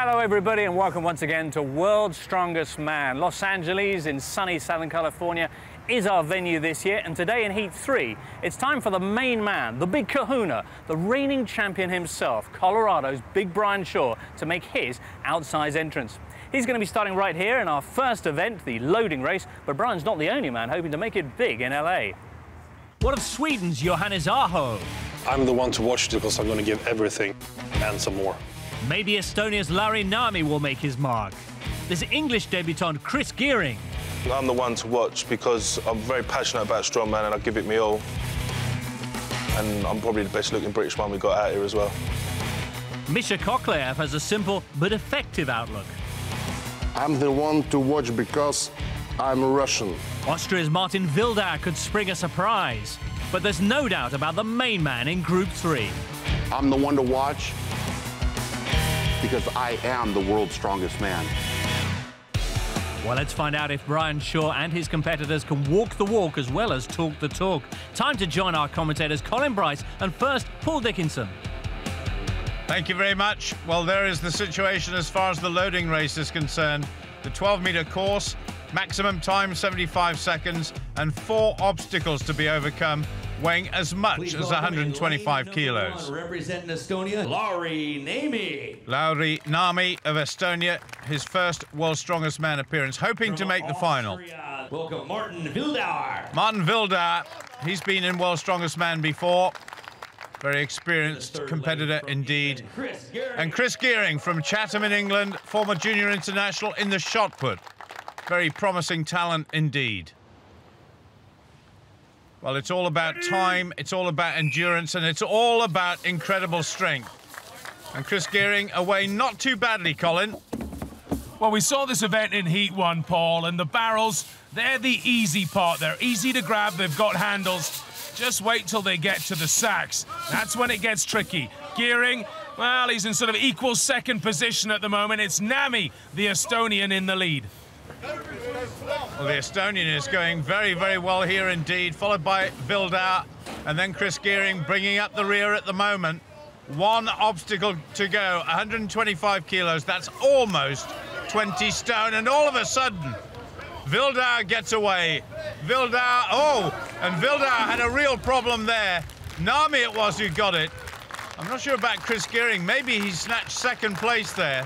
Hello everybody and welcome once again to World's Strongest Man. Los Angeles in sunny Southern California is our venue this year, and today in Heat 3, it's time for the main man, the big kahuna, the reigning champion himself, Colorado's Big Brian Shaw, to make his outsize entrance. He's going to be starting right here in our first event, the loading race, but Brian's not the only man hoping to make it big in LA. What of Sweden's Johannes Arjo? I'm the one to watch because I'm going to give everything and some more. Maybe Estonia's Lauri Niemi will make his mark. There's English debutant Chris Geering. I'm the one to watch because I'm very passionate about strongman and I give it me all. And I'm probably the best looking British one we got out here as well. Michiko Kokolav has a simple but effective outlook. I'm the one to watch because I'm Russian. Austria's Martin Vilda could spring a surprise. But there's no doubt about the main man in Group 3. I'm the one to watch because I am the world's strongest man. Well, let's find out if Brian Shaw and his competitors can walk the walk as well as talk the talk. Time to join our commentators Colin Bryce and first Paul Dickinson. Thank you very much. Well, there is the situation as far as the loading race is concerned. The 12-meter course, maximum time 75 seconds, and 4 obstacles to be overcome, weighing as much as 125 kilos. Representing Estonia, Lauri Niemi. Lauri Niemi of Estonia, his first World's Strongest Man appearance, hoping to make the final. Welcome, Martin Vilda. Martin Vilda, he's been in World's Strongest Man before. Very experienced competitor indeed. And Chris Geering from Chatham in England, former junior international in the shot put. Very promising talent indeed. Well, it's all about time, it's all about endurance, and it's all about incredible strength. And Chris Geering away not too badly, Colin. Well, we saw this event in Heat 1, Paul, and the barrels, they're the easy part. They're easy to grab, they've got handles. Just wait till they get to the sacks. That's when it gets tricky. Geering, well, he's in sort of equal second position at the moment. It's Niemi, the Estonian, in the lead. Well, the Estonian is going very, very well here indeed, followed by Vilda, and then Chris Geering bringing up the rear at the moment. 1 obstacle to go, 125 kilos, that's almost 20 stone, and all of a sudden, Vilda gets away. Vilda, oh, and Vilda had a real problem there. Niemi it was who got it. I'm not sure about Chris Geering, maybe he snatched second place there.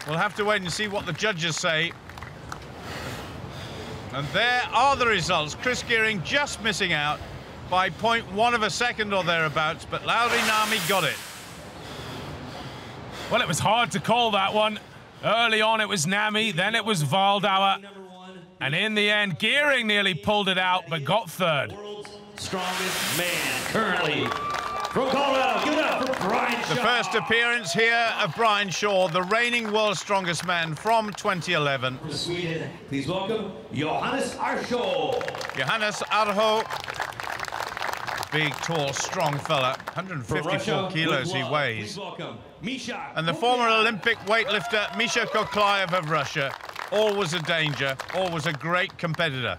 We'll have to wait and see what the judges say. And there are the results. Chris Geering just missing out by 0.1 of a second or thereabouts, but Lauri Niemi got it. Well, it was hard to call that one. Early on it was Niemi, then it was Valdauer. And in the end, Geering nearly pulled it out, but got third. World's strongest man currently from Colorado. Give it up for Brian Shaw. The first appearance here of Brian Shaw, the reigning world's strongest man from 2011. From Sweden, please welcome Johannes Arjo. Johannes Arjo, big, tall, strong fella, 154 kilos he weighs. And the former Olympic weightlifter Michiko Kokolav of Russia, always a danger, always a great competitor.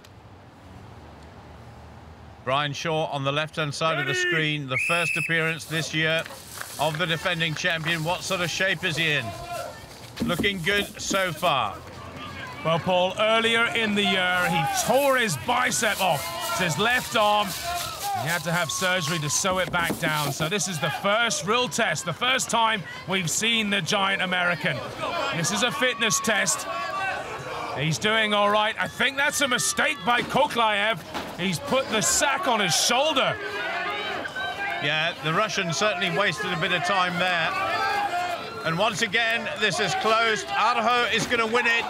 Brian Shaw on the left-hand side of the screen, the first appearance this year of the defending champion. What sort of shape is he in? Looking good so far. Well, Paul, earlier in the year, he tore his bicep off. It's his left arm. He had to have surgery to sew it back down. So this is the first real test, the first time we've seen the giant American. This is a fitness test. He's doing all right. I think that's a mistake by Kokolav. He's put the sack on his shoulder. Yeah, the Russian certainly wasted a bit of time there. And once again, this is closed. Arjo is going to win it.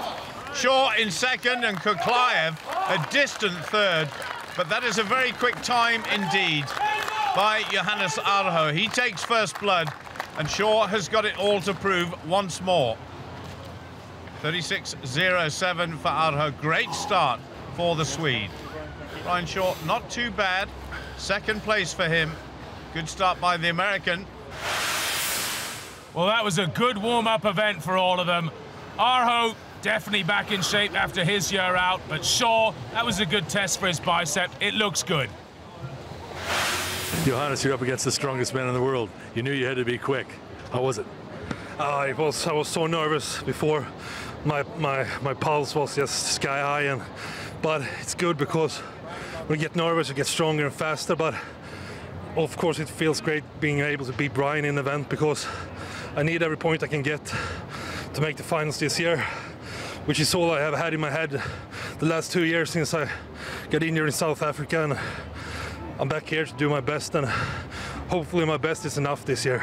Shaw in second and Kokolav a distant third. But that is a very quick time indeed by Johannes Arjo. He takes first blood, and Shaw has got it all to prove once more. 36.07 for Arjo. Great start for the Swede. Brian Shaw, not too bad. Second place for him. Good start by the American. Well, that was a good warm-up event for all of them. Arjo definitely back in shape after his year out, but Shaw, that was a good test for his bicep. It looks good. Johannes, you're up against the strongest man in the world. You knew you had to be quick. How was it? I was so nervous before. My pulse was just sky high, but it's good because when you get nervous, you get stronger and faster. But of course, it feels great being able to beat Brian in the event because I need every point I can get to make the finals this year, which is all I have had in my head the last 2 years since I got injured in South Africa, and I'm back here to do my best, and hopefully my best is enough this year.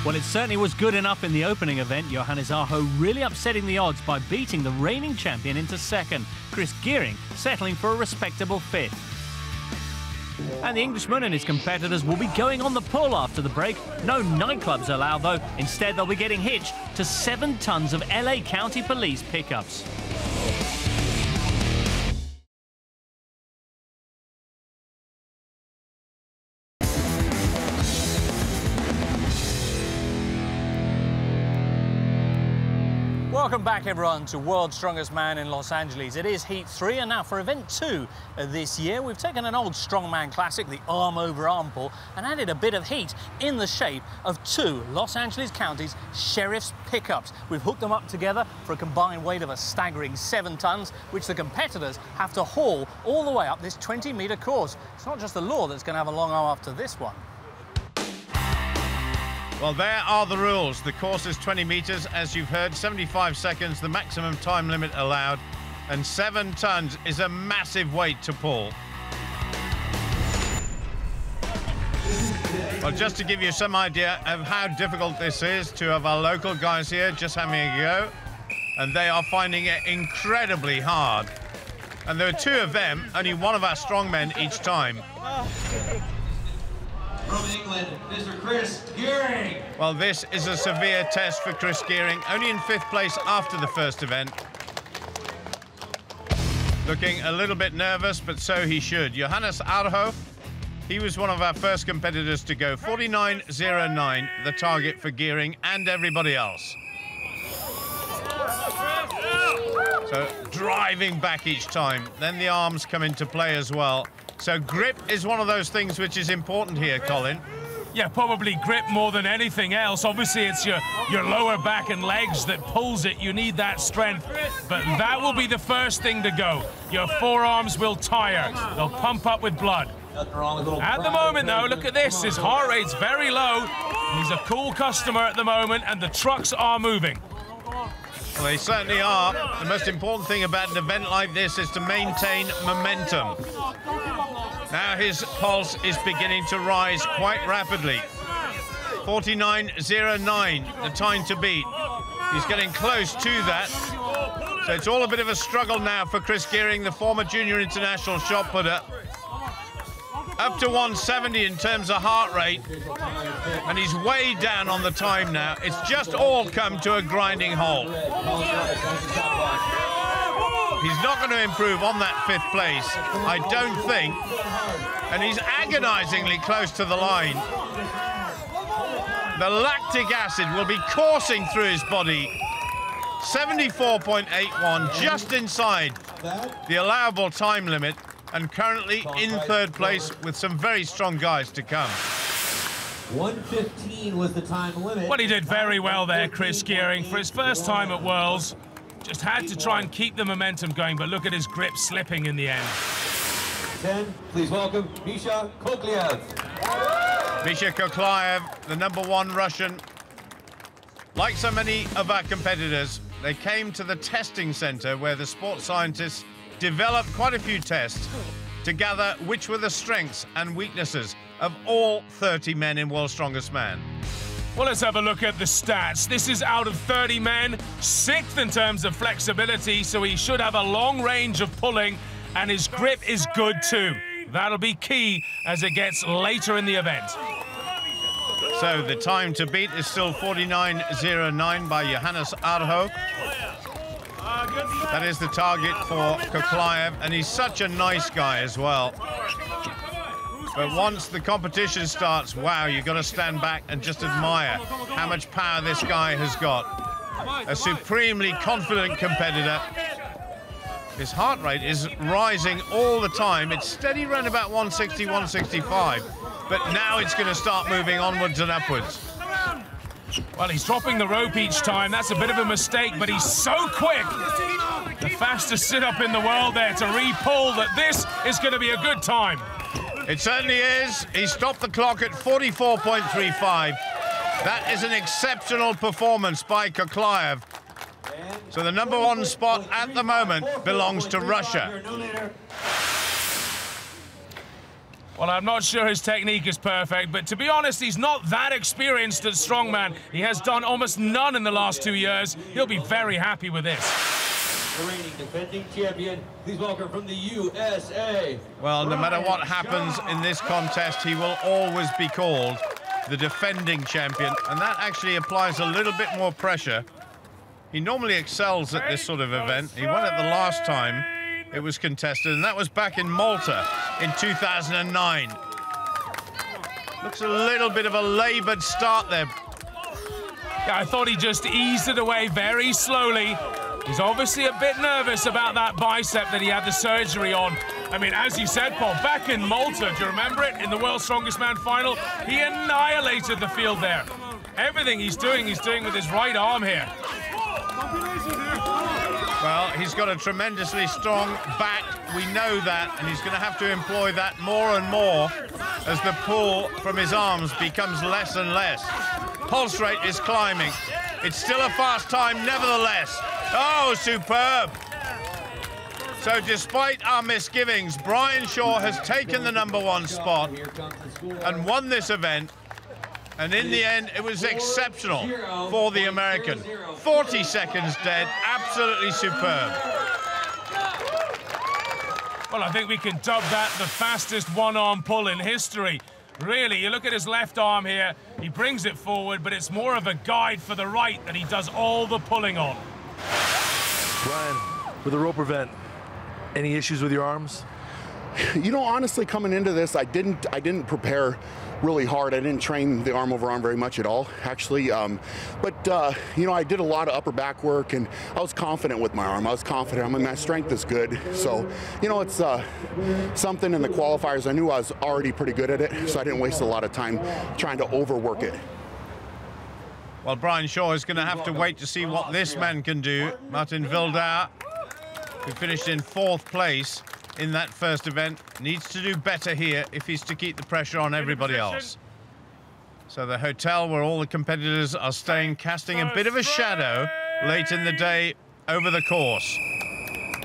Well, it certainly was good enough in the opening event. Johannes Arjo really upsetting the odds by beating the reigning champion into second. Chris Geering settling for a respectable fifth. And the Englishman and his competitors will be going on the pull after the break. No nightclubs allowed, though. Instead, they'll be getting hitched to 7 tons of LA County Police pickups. Welcome back, everyone, to World's Strongest Man in Los Angeles. It is Heat 3, and now for Event 2 this year, we've taken an old strongman classic, the arm-over-arm pull, and added a bit of heat in the shape of 2 Los Angeles County's sheriff's pickups. We've hooked them up together for a combined weight of a staggering 7 tons, which the competitors have to haul all the way up this 20-metre course. It's not just the law that's going to have a long arm after this one. Well, there are the rules. The course is 20 metres, as you've heard, 75 seconds, the maximum time limit allowed, and 7 tons is a massive weight to pull. Well, just to give you some idea of how difficult this is, 2 of our local guys here just having a go, and they are finding it incredibly hard. And there are 2 of them, only 1 of our strongmen each time. From England, Mr. Chris Geering. Well, this is a severe test for Chris Geering, only in 5th place after the first event. Looking a little bit nervous, but so he should. Johannes Arjo, he was one of our first competitors to go. 49.09, the target for Geering and everybody else. So driving back each time. Then the arms come into play as well. So grip is one of those things which is important here, Colin. Yeah, probably grip more than anything else. Obviously, it's your lower back and legs that pulls it. You need that strength. But that will be the first thing to go. Your forearms will tire. They'll pump up with blood. At the moment, though, look at this. His heart rate's very low. He's a cool customer at the moment, and the trucks are moving. Well, they certainly are. The most important thing about an event like this is to maintain momentum. Now his pulse is beginning to rise quite rapidly. 49.09, the time to beat. He's getting close to that. So it's all a bit of a struggle now for Chris Geering, the former junior international shot putter. Up to 170 in terms of heart rate. And he's way down on the time now. It's just all come to a grinding halt. He's not going to improve on that 5th place, I don't think. And he's agonizingly close to the line. The lactic acid will be coursing through his body. 74.81, just inside the allowable time limit, and currently in 3rd place with some very strong guys to come. 1:15 was the time limit. Well, he did very well there, Chris Geering. For his first time at Worlds, just had to try and keep the momentum going, but look at his grip slipping in the end. 10, please welcome Michiko Kokolav. Michiko Kokolav, the #1 Russian. Like so many of our competitors, they came to the testing center where the sports scientists developed quite a few tests to gather which were the strengths and weaknesses of all 30 men in World's Strongest Man. Well, let's have a look at the stats. This is out of 30 men, 6th in terms of flexibility, so he should have a long range of pulling, and his grip is good too. That'll be key as it gets later in the event. So the time to beat is still 49.09 by Johannes Arjo. That is the target for Kokolav, and he's such a nice guy as well. But once the competition starts, wow, you've got to stand back and just admire how much power this guy has got. A supremely confident competitor. His heart rate is rising all the time. It's steady around about 160, 165. But now it's going to start moving onwards and upwards. Well, he's dropping the rope each time. That's a bit of a mistake, but he's so quick. The fastest sit-up in the world there to re-pull that this is going to be a good time. It certainly is. He stopped the clock at 44.35. That is an exceptional performance by Kokolav. So the #1 spot at the moment belongs to Russia. Well, I'm not sure his technique is perfect, but to be honest, he's not that experienced at strongman. He has done almost none in the last 2 years. He'll be very happy with this. The reigning defending champion, please welcome from the USA. Well, no matter what happens in this contest, he will always be called the defending champion, and that actually applies a little bit more pressure. He normally excels at this sort of event. He won it the last time it was contested, and that was back in Malta in 2009. Looks a little bit of a laboured start there. Yeah, I thought he just eased it away very slowly. He's obviously a bit nervous about that bicep that he had the surgery on. I mean, as you said, Paul, back in Malta, do you remember it? In the World's Strongest Man final, he annihilated the field there. Everything he's doing with his right arm here. Well, he's got a tremendously strong back. We know that, and he's going to have to employ that more and more as the pull from his arms becomes less and less. Pulse rate is climbing. It's still a fast time, nevertheless. Oh, superb. So despite our misgivings, Brian Shaw has taken the #1 spot and won this event. And in the end, it was exceptional for the American. 40 seconds dead, absolutely superb. Well, I think we can dub that the fastest one-arm pull in history. Really, you look at his left arm here, he brings it forward, but it's more of a guide for the right that he does all the pulling on. Brian, with the rope event, any issues with your arms? You know, honestly, coming into this, I didn't prepare really hard. I didn't train the arm over arm very much at all, actually. But you know, I did a lot of upper back work, and I was confident with my arm. I was confident. I mean, my strength is good. So, you know, it's something in the qualifiers. I knew I was already pretty good at it, so I didn't waste a lot of time trying to overwork it. Well, Brian Shaw is going to have to wait to see what this man can do. Martin Vilda, who finished in 4th place in that first event, needs to do better here if he's to keep the pressure on everybody else. So the hotel where all the competitors are staying, casting a bit of a shadow late in the day over the course.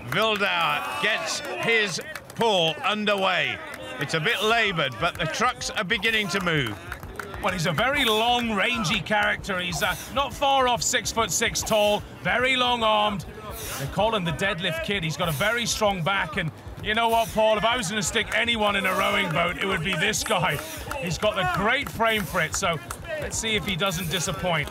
Vilda gets his pull underway. It's a bit laboured, but the trucks are beginning to move. Well, he's a very long, rangy character. He's not far off 6'6" tall, very long-armed. They call him the Deadlift Kid. He's got a very strong back, and you know what, Paul? If I was going to stick anyone in a rowing boat, it would be this guy. He's got the great frame for it, so let's see if he doesn't disappoint.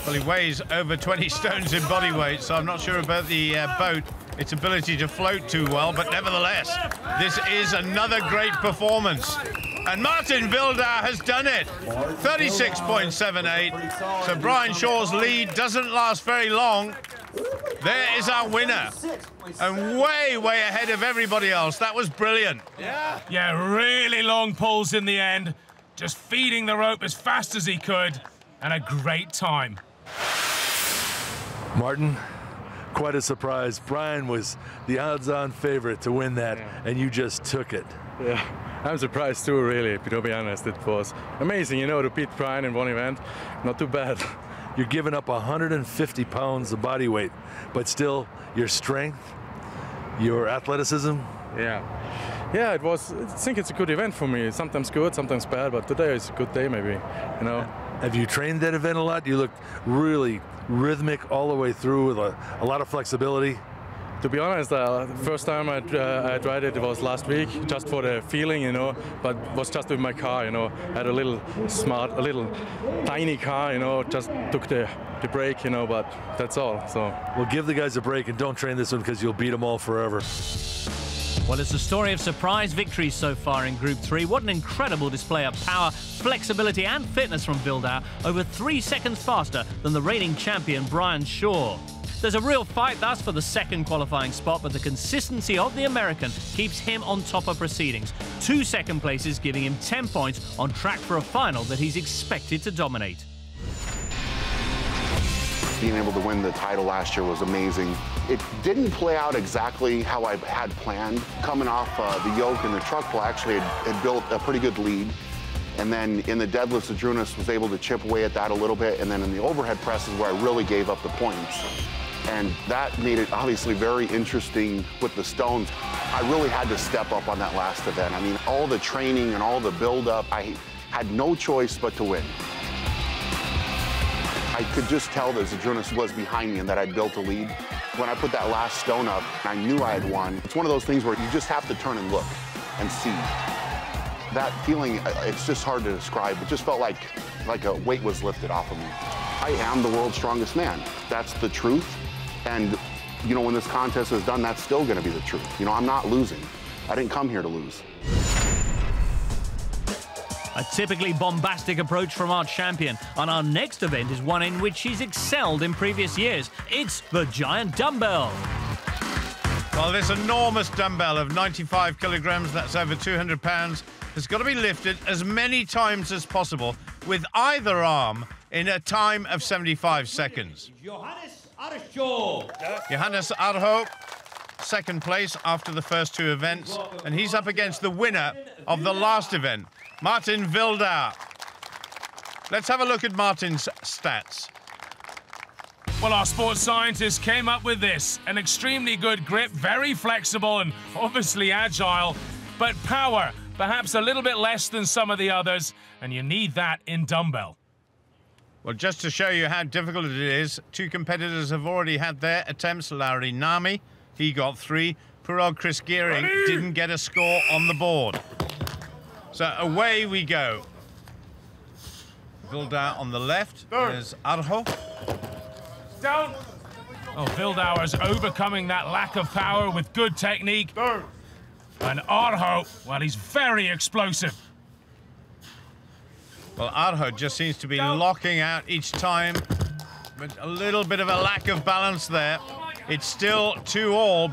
Well, he weighs over 20 stones in body weight, so I'm not sure about the boat, its ability to float too well, but nevertheless, this is another great performance. And Martin Vilda has done it. 36.78. So Brian Shaw's lead doesn't last very long. There is our winner. And way, way ahead of everybody else. That was brilliant. Yeah, really long pulls in the end. Just feeding the rope as fast as he could. And a great time. Martin, quite a surprise. Brian was the odds-on favorite to win that, and you just took it. Yeah, I'm surprised too, really, to be honest. It was amazing, you know, to beat Brian in one event. Not too bad. You're giving up 150 pounds of body weight, but still, your strength, your athleticism. Yeah, it was. I think it's a good event for me. Sometimes good, sometimes bad, but today is a good day, maybe, you know. Have you trained that event a lot? You looked really rhythmic all the way through with a lot of flexibility. To be honest, the first time I tried it, it was last week, just for the feeling, you know, but was just with my car, you know. I had a little tiny car, you know, just took the break, you know, but that's all, so. Well, give the guys a break and don't train this one because you'll beat them all forever. Well, it's a story of surprise victories so far in Group 3. What an incredible display of power, flexibility and fitness from Vilda, over 3 seconds faster than the reigning champion Brian Shaw. There's a real fight thus for the second qualifying spot, but the consistency of the American keeps him on top of proceedings. 2 second places giving him 10 points on track for a final that he's expected to dominate. being able to win the title last year was amazing. It didn't play out exactly how I had planned. Coming off the yoke and the truck pull, I actually had built a pretty good lead. And then in the deadlifts, Johannes was able to chip away at that a little bit. And then in the overhead presses where I really gave up the points. And that made it obviously very interesting with the stones. I really had to step up on that last event. I mean, all the training and all the build-up, I had no choice but to win. I could just tell that Johannes was behind me and that I'd built a lead. When I put that last stone up, I knew I had won. It's one of those things where you just have to turn and look and see. That feeling, it's just hard to describe. It just felt like a weight was lifted off of me. I am the world's strongest man. That's the truth. And, you know, when this contest is done, that's still gonna be the truth. You know, I'm not losing. I didn't come here to lose. A typically bombastic approach from our champion. And our next event is one in which he's excelled in previous years. It's the giant dumbbell. Well, this enormous dumbbell of 95 kilograms, that's over 200 pounds, has got to be lifted as many times as possible with either arm in a time of 75 seconds. Johannes Arjo. Johannes Arjo, second place after the first two events, and he's up against the winner of the last event, Martin Vilda. Let's have a look at Martin's stats. Well, our sports scientists came up with this. An extremely good grip, very flexible and obviously agile, but power, perhaps a little bit less than some of the others, and you need that in dumbbell. Well, just to show you how difficult it is, two competitors have already had their attempts. Larry Nami, he got 3. Pirog Chris Gearing didn't get a score on the board. So away we go. Vilda on the left, there's Arjo. Down. Oh, Vildauer's overcoming that lack of power with good technique. And Arjo, well, he's very explosive. Well, Arjo just seems to be locking out each time, but a little bit of a lack of balance there. It's still 2-all.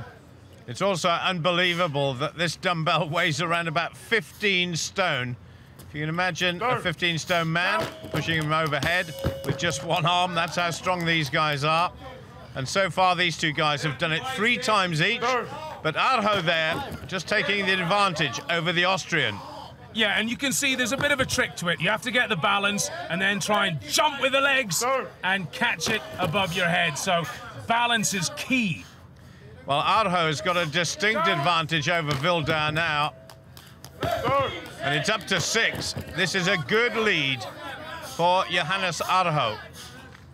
It's also unbelievable that this dumbbell weighs around about 15 stone. If you can imagine a 15-stone man pushing him overhead with just one arm, that's how strong these guys are. And so far, these two guys have done it 3 times each. But Arjo there, just taking the advantage over the Austrian. Yeah, and you can see there's a bit of a trick to it. You have to get the balance and then try and jump with the legs and catch it above your head. So balance is key. Well, Arjo's got a distinct advantage over Vilda now. And it's up to 6. This is a good lead for Johannes Arjo.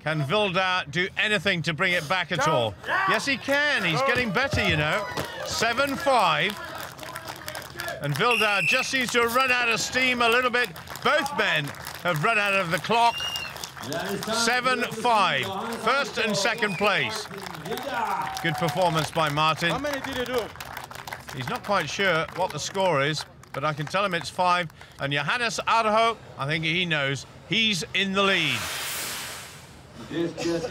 Can Vilda do anything to bring it back at all? Yes, he can. He's getting better, you know. 7-5. And Vilda just seems to have run out of steam a little bit. Both men have run out of the clock. 7-5. First and second place. Good performance by Martin. How many did you do? He's not quite sure what the score is, but I can tell him it's 5. And Johannes Arjo, I think he knows, he's in the lead.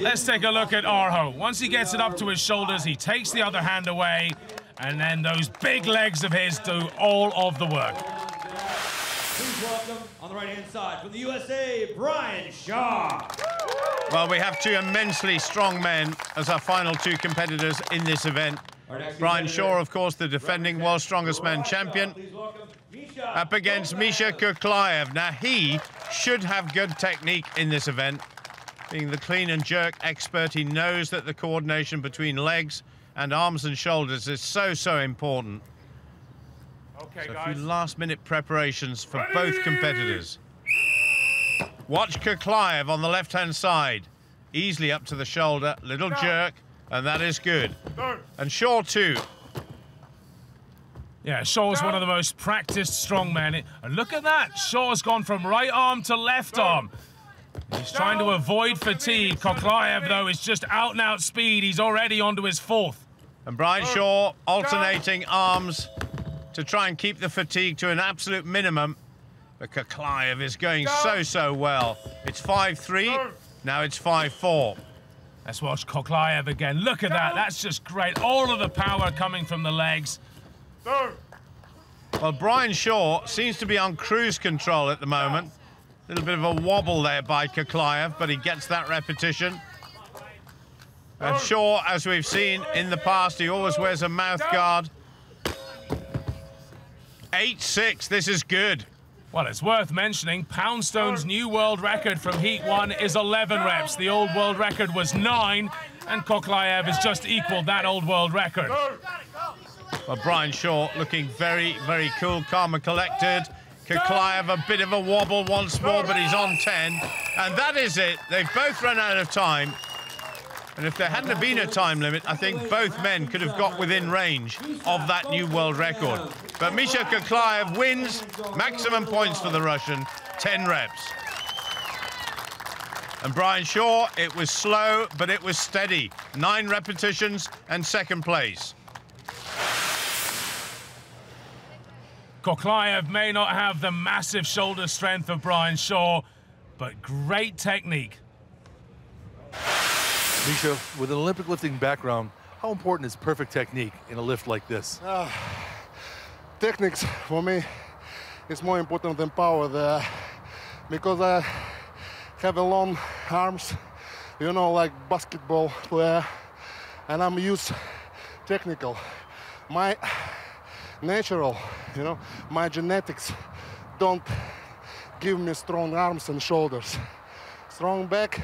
Let's take a look at Arjo. Once he gets it up to his shoulders, he takes the other hand away, and then those big legs of his do all of the work. Please welcome, on the right-hand side, from the USA, Brian Shaw. Well, we have 2 immensely strong men as our final 2 competitors in this event. Brian Shaw, of course, the defending World's Strongest Man champion, up against Michiko Kokolav. Now, he should have good technique in this event. Being the clean and jerk expert, he knows that the coordination between legs and arms and shoulders is so important. Okay, So guys. a few last-minute preparations for both competitors. Watch Kokolav on the left-hand side. Easily up to the shoulder, little jerk, and that is good. And Shaw too. Yeah, Shaw's one of the most practiced strongmen. And look at that. Shaw's gone from right arm to left arm. He's trying to avoid fatigue. Kokolav, though, is just out-and-out speed. He's already onto his 4th. And Brian Shaw alternating arms to try and keep the fatigue to an absolute minimum. But Kokolav is going so well. It's 5-3, now it's 5-4. Let's watch Kokolav again. Look at that, that's just great. All of the power coming from the legs. Well, Brian Shaw seems to be on cruise control at the moment. A little bit of a wobble there by Kokolav, but he gets that repetition. And Shaw, as we've seen in the past, he always wears a mouth guard. 8-6, this is good. Well, it's worth mentioning, Poundstone's new world record from Heat 1 is 11 reps. The old world record was 9, and Kokolav has just equaled that old world record. Well, Brian Shaw looking very, very cool, calm and collected. Kokolav a bit of a wobble once more, but he's on 10. And that is it. They've both run out of time. And if there hadn't have been a time limit, I think both men could have got within range of that new world record. But Michiko Kokolav wins, maximum points for the Russian, 10 reps. And Brian Shaw, it was slow, but it was steady. 9 repetitions and second place. Kokolav may not have the massive shoulder strength of Brian Shaw, but great technique. Misha, with an Olympic lifting background, how important is perfect technique in a lift like this? Techniques for me is more important than power because I have a long arms, you know, like basketball player, and I'm used technical. My natural, you know, my genetics don't give me strong arms and shoulders. Strong back,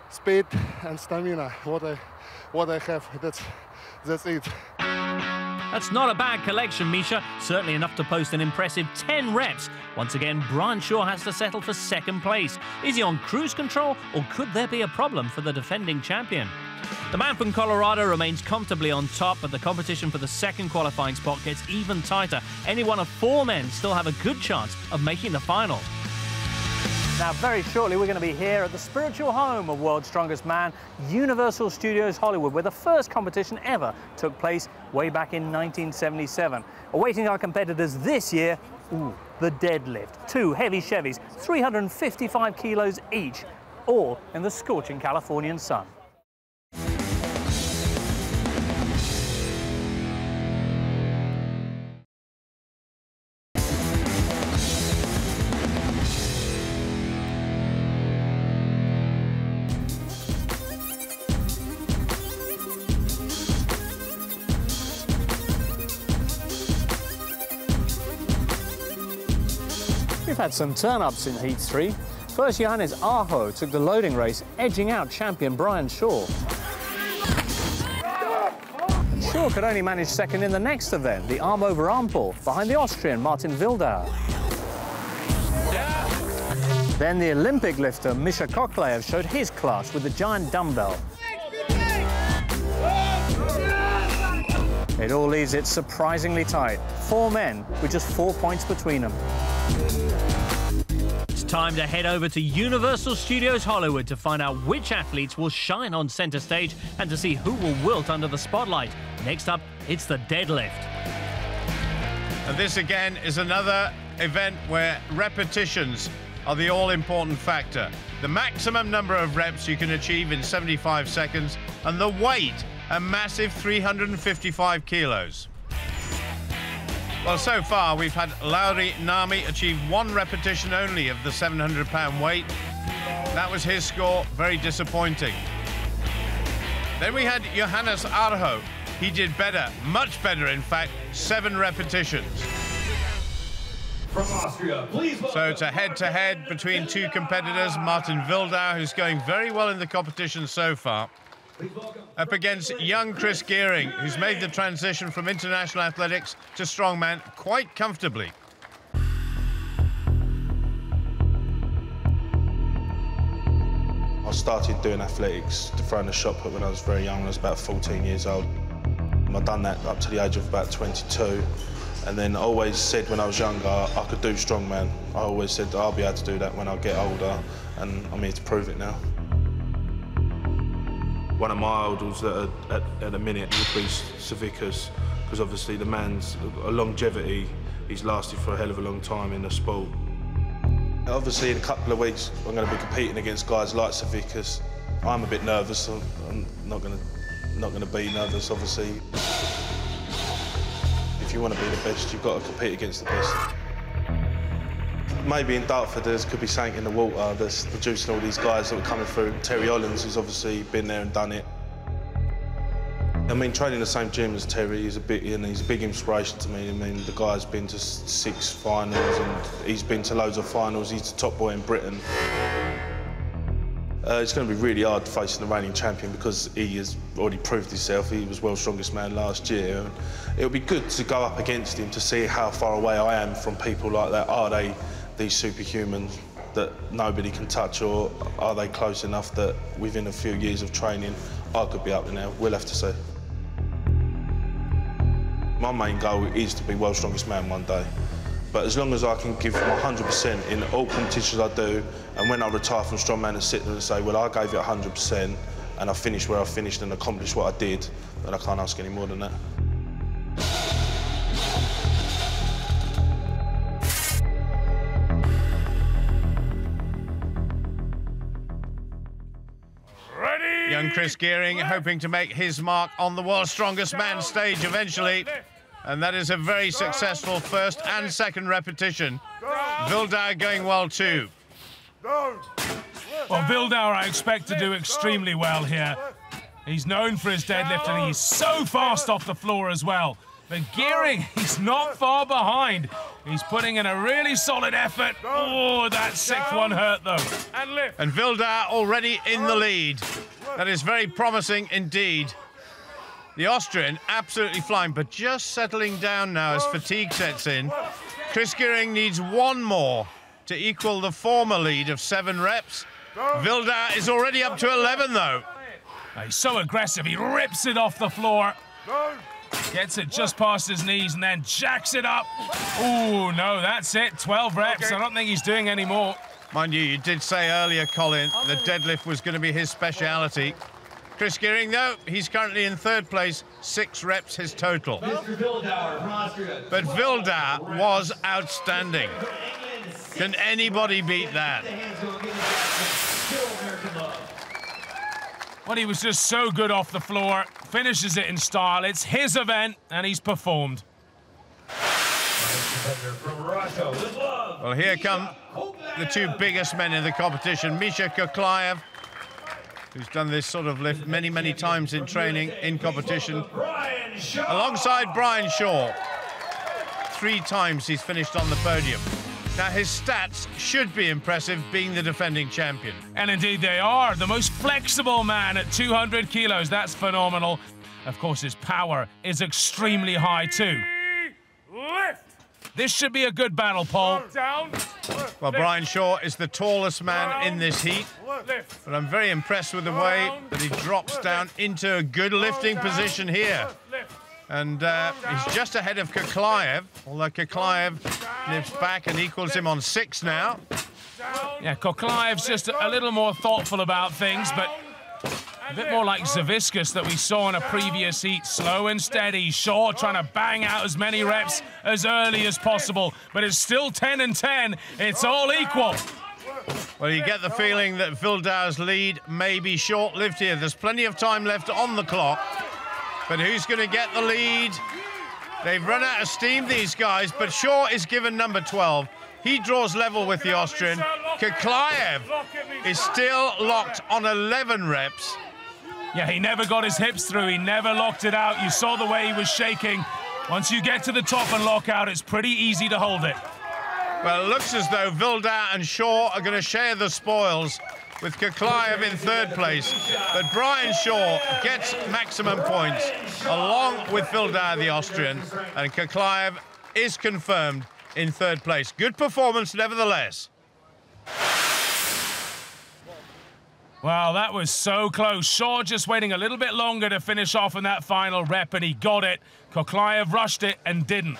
speed and stamina, what I have, that's it. That's not a bad collection, Misha. Certainly enough to post an impressive 10 reps. Once again, Brian Shaw has to settle for second place. Is he on cruise control, or could there be a problem for the defending champion? The man from Colorado remains comfortably on top, but the competition for the second qualifying spot gets even tighter. Any one of 4 men still have a good chance of making the final. Now, very shortly, we're going to be here at the spiritual home of World's Strongest Man, Universal Studios Hollywood, where the first competition ever took place way back in 1977. Awaiting our competitors this year, the deadlift. 2 heavy Chevys, 355 kilos each, all in the scorching Californian sun. We've had some turn-ups in Heat 3. First, Johannes Arjo took the loading race, edging out champion Brian Shaw. And Shaw could only manage second in the next event, the arm-over-arm pull, behind the Austrian Martin Vilda. Then the Olympic lifter Michiko Kokolav showed his class with the giant dumbbell. It all leaves it surprisingly tight. 4 men with just 4 points between them. It's time to head over to Universal Studios Hollywood to find out which athletes will shine on center stage and to see who will wilt under the spotlight. Next up, it's the deadlift. And this again is another event where repetitions are the all-important factor. The maximum number of reps you can achieve in 75 seconds, and the weight, a massive 355 kilos. Well, so far we've had Lauri Nami achieve 1 repetition only of the 700-pound weight. That was his score, very disappointing. Then we had Johannes Arjo. He did better, much better in fact, 7 repetitions. From Austria, please. So it's a head-to-head between 2 competitors, Martin Vilda, who's going very well in the competition so far, up against young Chris Gearing, who's made the transition from international athletics to strongman quite comfortably. I started doing athletics, throwing a shot put when I was very young. I was about 14 years old. I've done that up to the age of about 22. And then I always said when I was younger, I could do strongman. I always said I'll be able to do that when I get older, and I'm here to prove it now. One of my idols at the minute would be Savickas, because obviously the man's longevity, he's lasted for a hell of a long time in the sport. Obviously in a couple of weeks I'm going to be competing against guys like Savickas. I'm a bit nervous, so I'm not going to be nervous obviously. If you want to be the best, you've got to compete against the best. Maybe in Dartford there could be something in the water that's producing all these guys that are coming through. Terry Hollands, who's obviously been there and done it. I mean, training the same gym as Terry is he's a big inspiration to me. I mean, the guy's been to 6 finals and he's been to loads of finals. He's the top boy in Britain. It's going to be really hard facing the reigning champion because he has already proved himself. He was world's strongest man last year. And it'll be good to go up against him to see how far away I am from people like that. Are they these superhumans that nobody can touch, or are they close enough that within a few years of training I could be up there now? We'll have to see. My main goal is to be world's strongest man one day. But as long as I can give my 100% in all competitions I do, and when I retire from strongman and sit there and say, well, I gave it 100% and I finished where I finished and accomplished what I did, then I can't ask any more than that. Young Chris Gearing hoping to make his mark on the World's Strongest Man stage eventually. And that is a very successful first and second repetition. Vilda going well too. Well, Vilda I expect to do extremely well here. He's known for his deadlift and he's so fast off the floor as well. But Gearing, he's not far behind. He's putting in a really solid effort. Oh, that 6th one hurt though. And Vilda already in the lead. That is very promising indeed. The Austrian absolutely flying, but just settling down now as fatigue sets in. Chris Gearing needs 1 more to equal the former lead of 7 reps. Vilda is already up to 11 though. He's so aggressive, he rips it off the floor. Gets it just past his knees and then jacks it up. Oh, no, that's it. 12 reps. I don't think he's doing any more. Mind you, you did say earlier, Colin, that deadlift was going to be his speciality. Chris Gearing, though, he's currently in 3rd place, 6 reps his total. But Vilda was outstanding. Can anybody beat that? Well, he was just so good off the floor. Finishes it in style. It's his event, and he's performed. Well, here come the 2 biggest men in the competition. Michiko Kokolav, who's done this sort of lift many, many times in training, in competition, alongside Brian Shaw. 3 times he's finished on the podium. Now, his stats should be impressive, being the defending champion. And indeed they are. The most flexible man at 200 kilos. That's phenomenal. Of course, his power is extremely high, too. Lift. This should be a good battle, Paul. Down. Well, Brian Shaw is the tallest man in this heat. But I'm very impressed with the way that he drops down into a good lifting position here. And he's just ahead of Kokolav, although Kokolav lifts back and equals him on 6 now. Yeah, Kokolav's just a little more thoughtful about things, but a bit more like Zaviskus that we saw in a previous heat. Slow and steady. Shaw trying to bang out as many reps as early as possible, but it's still 10 and 10. It's all equal. Well, you get the feeling that Vilda's lead may be short-lived here. There's plenty of time left on the clock. But who's going to get the lead? They've run out of steam, these guys, but Shaw is given number 12. He draws level with the Austrian. Kokolav is still locked on 11 reps. Yeah, he never got his hips through. He never locked it out. You saw the way he was shaking. Once you get to the top and lock out, it's pretty easy to hold it. Well, it looks as though Vilda and Shaw are going to share the spoils, with Kokolav in 3rd place. But Brian Shaw gets maximum points, along with Vilda, the Austrian, and Kokolav is confirmed in 3rd place. Good performance, nevertheless. Well, that was so close. Shaw just waiting a little bit longer to finish off in that final rep, and he got it. Kokolav rushed it and didn't.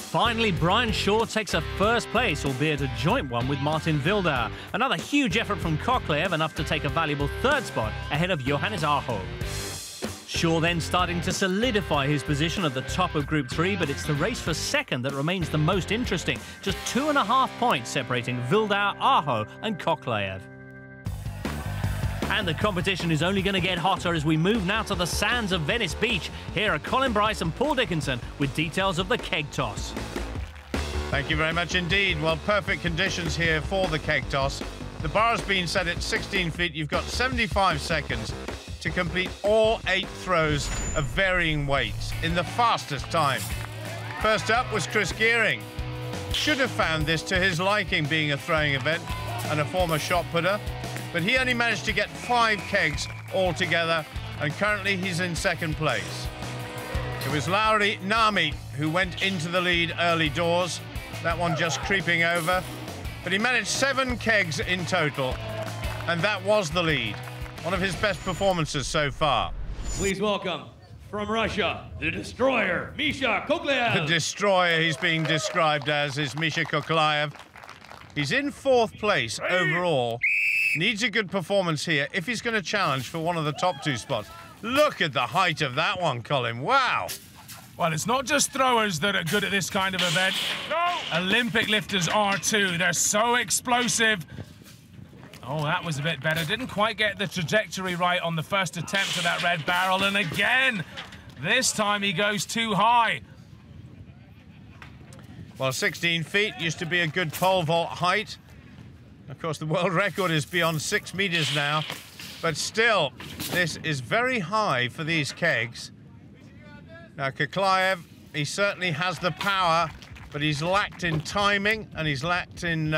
Finally, Brian Shaw takes a 1st place, albeit a joint one with Martin Vilda. Another huge effort from Kokolav, enough to take a valuable 3rd spot ahead of Johannes Arjo. Shaw then starting to solidify his position at the top of Group 3, but it's the race for 2nd that remains the most interesting. Just 2.5 points separating Vilda, Arjo and Kokolav. And the competition is only going to get hotter as we move now to the sands of Venice Beach. Here are Colin Bryce and Paul Dickinson with details of the keg toss. Thank you very much indeed. Well, perfect conditions here for the keg toss. The bar's been set at 16 feet. You've got 75 seconds to to complete all 8 throws of varying weights in the fastest time. First up was Chris Gearing. Should have found this to his liking, being a throwing event and a former shot putter, but he only managed to get 5 kegs altogether, and currently he's in second place. It was Lauri Nami who went into the lead early doors, that one just creeping over, but he managed 7 kegs in total, and that was the lead. One of his best performances so far. Please welcome, from Russia, the destroyer, Michiko Kokolav. The destroyer he's being described as is Michiko Kokolav. He's in 4th place overall. Needs a good performance here if he's going to challenge for one of the top 2 spots. Look at the height of that one, Colin. Wow. Well, it's not just throwers that are good at this kind of event. No! Olympic lifters are too. They're so explosive. Oh, that was a bit better. Didn't quite get the trajectory right on the first attempt at that red barrel. And again, this time he goes too high. Well, 16 feet used to be a good pole vault height. Of course, the world record is beyond 6 meters now. But still, this is very high for these kegs. Now, Kokolav, he certainly has the power, but he's lacked in timing and he's lacked in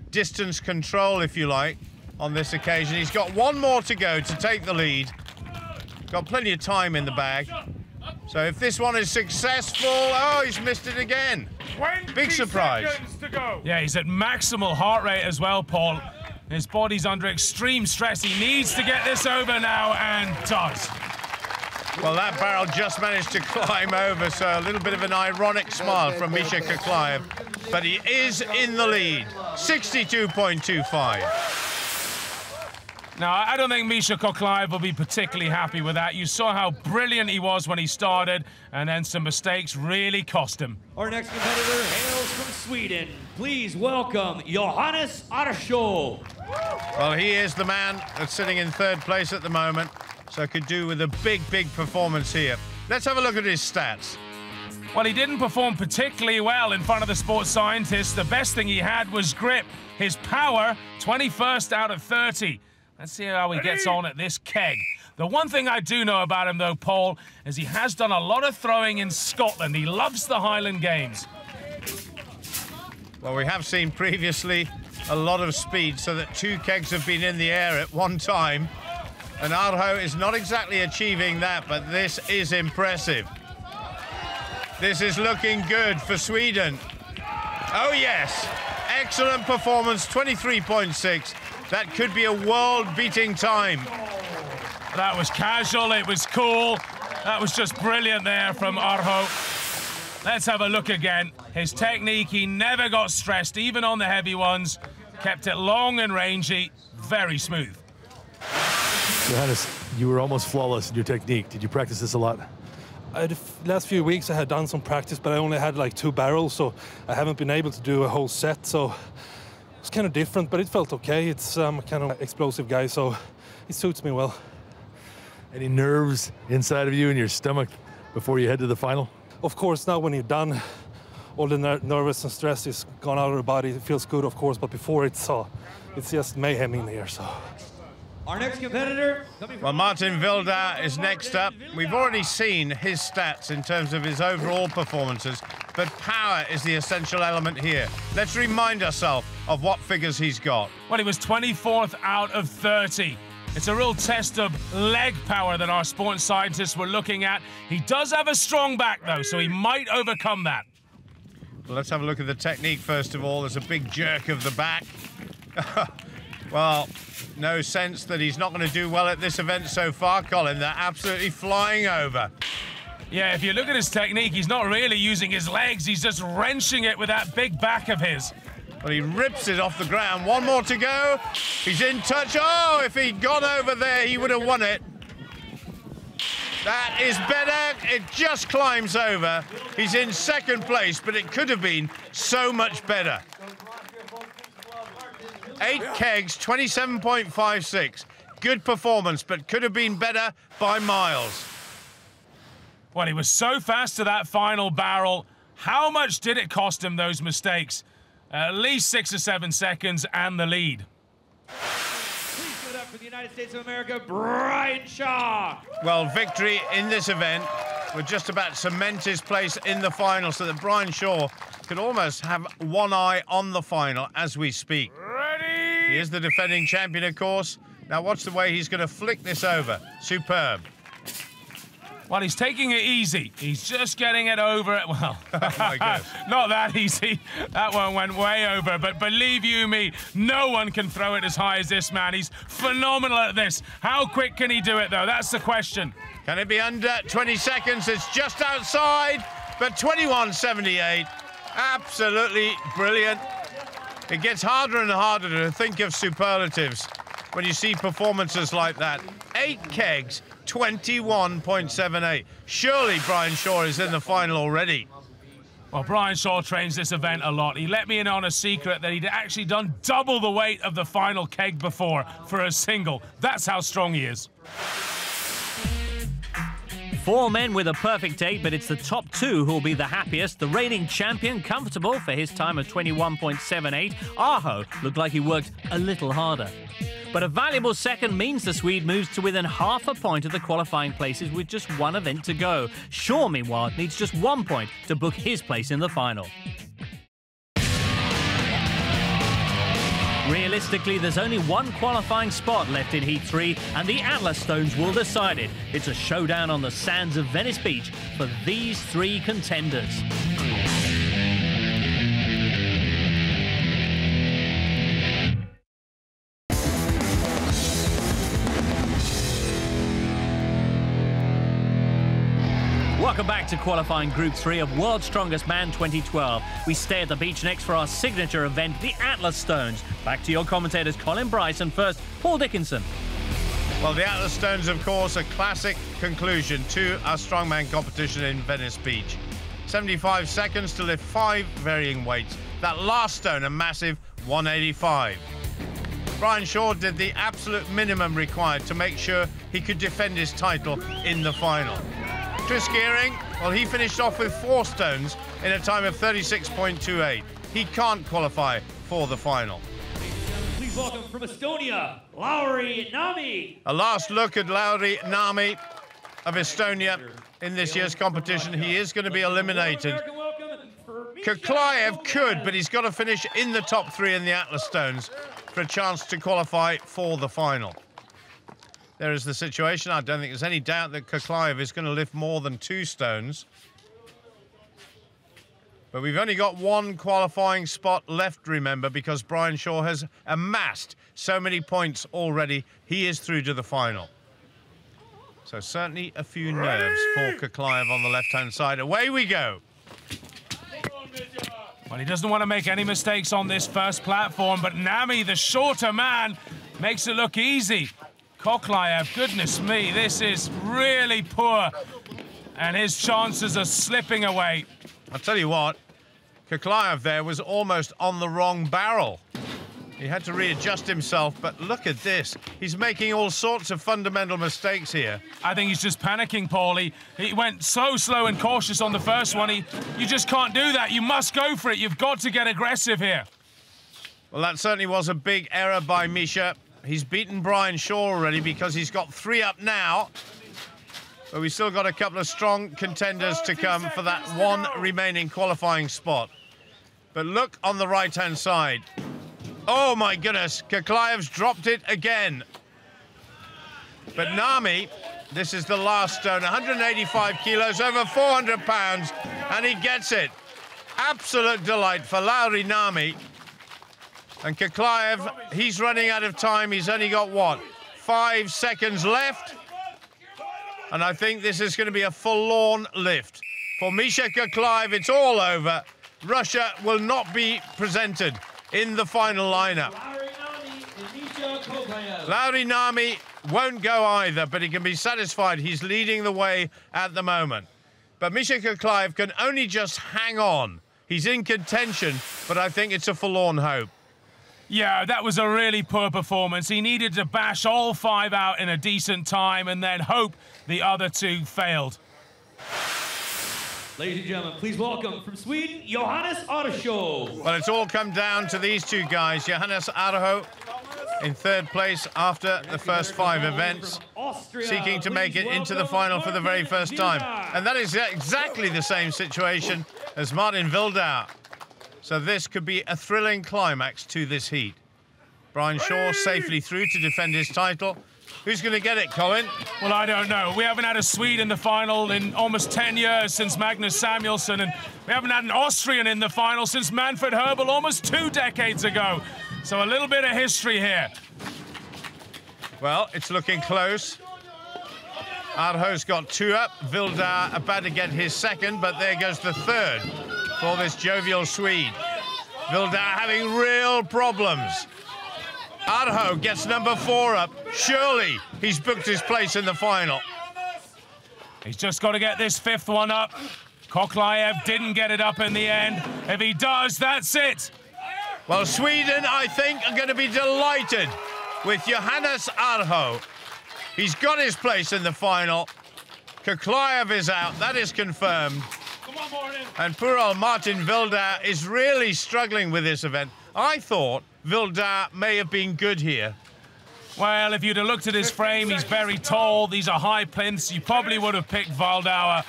distance control, if you like, on this occasion. He's got 1 more to go to take the lead. Got plenty of time in the bag. So if this one is successful, oh, he's missed it again. Big surprise. To go. Yeah, he's at maximal heart rate as well, Paul. His body's under extreme stress. He needs to get this over now, and does. Well, that barrel just managed to climb over, so a little bit of an ironic smile from Michiko Kokolav. But he is in the lead, 62.25. Now, I don't think Michiko Kokolav will be particularly happy with that. You saw how brilliant he was when he started, and then some mistakes really cost him. Our next competitor hails from Sweden. Please welcome Johannes Arjo. Well, he is the man that's sitting in 3rd place at the moment, so could do with a big, big performance here. Let's have a look at his stats. Well, he didn't perform particularly well in front of the sports scientists. The best thing he had was grip. His power, 21st out of 30. Let's see how he gets on at this keg. The one thing I do know about him, though, Paul, is he has done a lot of throwing in Scotland. He loves the Highland Games. Well, we have seen previously a lot of speed, so that 2 kegs have been in the air at one time. And Arjo is not exactly achieving that, but this is impressive. This is looking good for Sweden. Oh, yes. Excellent performance, 23.6. That could be a world-beating time. That was casual, it was cool. That was just brilliant there from Arjo. Let's have a look again. His technique, he never got stressed, even on the heavy ones. Kept it long and rangy, very smooth. Johannes, you were almost flawless in your technique. Did you practice this a lot? The last few weeks I had done some practice, but I only had like 2 barrels, so I haven't been able to do a whole set, so it's kind of different, but it felt okay. It's kind of an explosive guy, so it suits me well. Any nerves inside of you in your stomach before you head to the final? Of course, now when you're done, all the nervous and stress is gone out of the body. It feels good, of course, but before it's just mayhem in here, so. Our next competitor... Well, Martin Vilda is next up. We've already seen his stats in terms of his overall performances, but power is the essential element here. Let's remind ourselves of what figures he's got. Well, he was 24th out of 30. It's a real test of leg power that our sports scientists were looking at. He does have a strong back, though, so he might overcome that. Well, let's have a look at the technique, first of all. There's a big jerk of the back. Well, no sense that he's not going to do well at this event so far, Colin. They're absolutely flying over. Yeah, if you look at his technique, he's not really using his legs. He's just wrenching it with that big back of his. Well, he rips it off the ground. 1 more to go. He's in touch. Oh, if he'd gone over there, he would have won it. That is better. It just climbs over. He's in 2nd place, but it could have been so much better. 8 kegs, 27.56. Good performance, but could have been better by miles. Well, he was so fast to that final barrel. How much did it cost him, those mistakes? At least 6 or 7 seconds and the lead. Please give it up for the United States of America, Brian Shaw. Well, victory in this event would just about cement his place in the final, so that Brian Shaw could almost have one eye on the final as we speak. Ready? He is the defending champion, of course. Now watch the way he's going to flick this over. Superb. Well, he's taking it easy. He's just getting it over. Well, oh my goodness. Not that easy. That one went way over. But believe you me, no one can throw it as high as this man. He's phenomenal at this. How quick can he do it, though? That's the question. Can it be under 20 seconds? It's just outside, but 21.78. Absolutely brilliant. It gets harder and harder to think of superlatives when you see performances like that. 8 kegs, 21.78. Surely Brian Shaw is in the final already. Well, Brian Shaw trains this event a lot. He let me in on a secret that he'd actually done double the weight of the final keg before for a single. That's how strong he is. 4 men with a perfect 8, but it's the top 2 who'll be the happiest. The reigning champion, comfortable for his time of 21.78. Arjo looked like he worked a little harder. But a valuable second means the Swede moves to within half a point of the qualifying places with just 1 event to go. Shaw, meanwhile, needs just 1 point to book his place in the final. Realistically, there's only 1 qualifying spot left in Heat 3, and the Atlas Stones will decide it. It's a showdown on the sands of Venice Beach for these 3 contenders. Welcome back to qualifying Group 3 of World's Strongest Man 2012. We stay at the beach next for our signature event, the Atlas Stones. Back to your commentators, Colin Bryce, and first, Paul Dickinson. Well, the Atlas Stones, of course, a classic conclusion to our strongman competition in Venice Beach. 75 seconds to lift 5 varying weights. That last stone, a massive 185. Brian Shaw did the absolute minimum required to make sure he could defend his title in the final. Chris Gearing, well, he finished off with 4 stones in a time of 36.28. He can't qualify for the final. Please welcome from Estonia, Lauri Nami. A last look at Lauri Nami of Estonia in this year's competition. He is going to be eliminated. Kokolav could, but he's got to finish in the top 3 in the Atlas Stones for a chance to qualify for the final. There is the situation. I don't think there's any doubt that Kokolav is going to lift more than 2 stones. But we've only got 1 qualifying spot left, remember, because Brian Shaw has amassed so many points already. He is through to the final. So certainly a few nerves for Kokolav on the left-hand side. Away we go. Well, he doesn't want to make any mistakes on this first platform, but Nami, the shorter man, makes it look easy. Kokolav, goodness me, this is really poor, and his chances are slipping away. I'll tell you what, Kokolav there was almost on the wrong barrel. He had to readjust himself, but look at this. He's making all sorts of fundamental mistakes here. I think he's just panicking, Paulie. He went so slow and cautious on the first one. You just can't do that. You must go for it. You've got to get aggressive here. Well, that certainly was a big error by Misha. He's beaten Brian Shaw already because he's got 3 up now. But we've still got a couple of strong contenders to come for that 1 remaining qualifying spot. But look on the right-hand side. Oh, my goodness. Kokolav's dropped it again. But Nami, this is the last stone, 185 kilos, over 400 pounds, and he gets it. Absolute delight for Lauri Nami. And Kokolav, he's running out of time. He's only got, what, 5 seconds left? And I think this is going to be a forlorn lift. For Michiko Kokolav, it's all over. Russia will not be presented in the final lineup. Lauri Nami won't go either, but he can be satisfied. He's leading the way at the moment. But Michiko Kokolav can only just hang on. He's in contention, but I think it's a forlorn hope. Yeah, that was a really poor performance. He needed to bash all 5 out in a decent time and then hope the other 2 failed. Ladies and gentlemen, please welcome from Sweden, Johannes Arjo. Well, it's all come down to these two guys. Johannes Arjo in third place after the first 5 events, seeking to make it into the final for the very first time. And that is exactly the same situation as Martin Vilda. So this could be a thrilling climax to this heat. Brian Shaw safely through to defend his title. Who's going to get it, Colin? Well, I don't know. We haven't had a Swede in the final in almost 10 years since Magnus Samuelsson, and we haven't had an Austrian in the final since Manfred Herbel almost 2 decades ago. So a little bit of history here. Well, it's looking close. Arjo's got 2 up. Vilda about to get his second, but there goes the 3rd for this jovial Swede. Vilda having real problems. Arjo gets number 4 up. Surely he's booked his place in the final. He's just got to get this 5th one up. Kokolav didn't get it up in the end. If he does, that's it. Well, Sweden, I think, are going to be delighted with Johannes Arjo. He's got his place in the final. Kokolav is out. That is confirmed. Come on, Martin. And poor old Martin Vilda is really struggling with this event. I thought Vilda may have been good here. Well, if you'd have looked at his frame, he's very tall. These are high plinths. You probably would have picked Valdauer.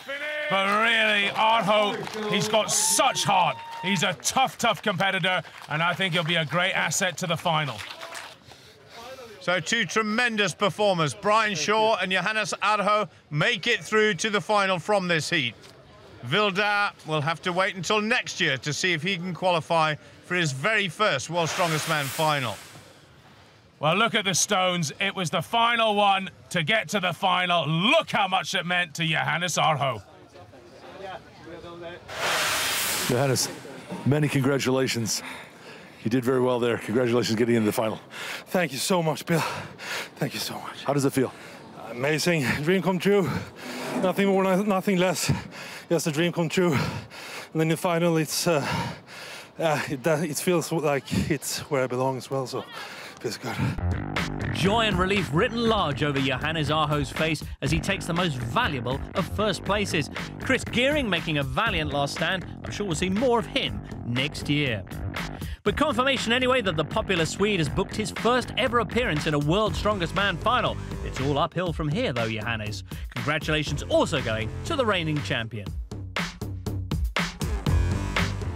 But really, Arjo, he's got such heart. He's a tough, tough competitor, and I think he'll be a great asset to the final. So 2 tremendous performers, Brian Shaw and Johannes Arjo, make it through to the final from this heat. Vilda will have to wait until next year to see if he can qualify for his very first World's Strongest Man final. Well, look at the stones. It was the final one to get to the final. Look how much it meant to Johannes Arjo. Johannes, many congratulations. You did very well there. Congratulations getting into the final. Thank you so much, Bill. Thank you so much. How does it feel? Amazing. Dream come true. Nothing more, nothing less. Just a dream come true. And then in the final, it feels like it's where I belong as well, so it feels good. Joy and relief written large over Johannes Arjo's face as he takes the most valuable of first places. Chris Gearing making a valiant last stand. I'm sure we'll see more of him next year. But confirmation anyway that the popular Swede has booked his first ever appearance in a World's Strongest Man final. It's all uphill from here though, Johannes. Congratulations also going to the reigning champion.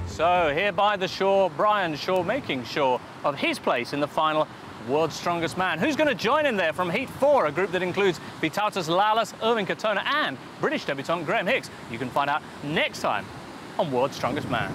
So here by the shore, Brian Shaw making sure of his place in the final World's Strongest Man. Who's going to join him there from Heat 4, a group that includes Vytautas Lalas, Irving Katona and British debutant Graham Hicks? You can find out next time on World's Strongest Man.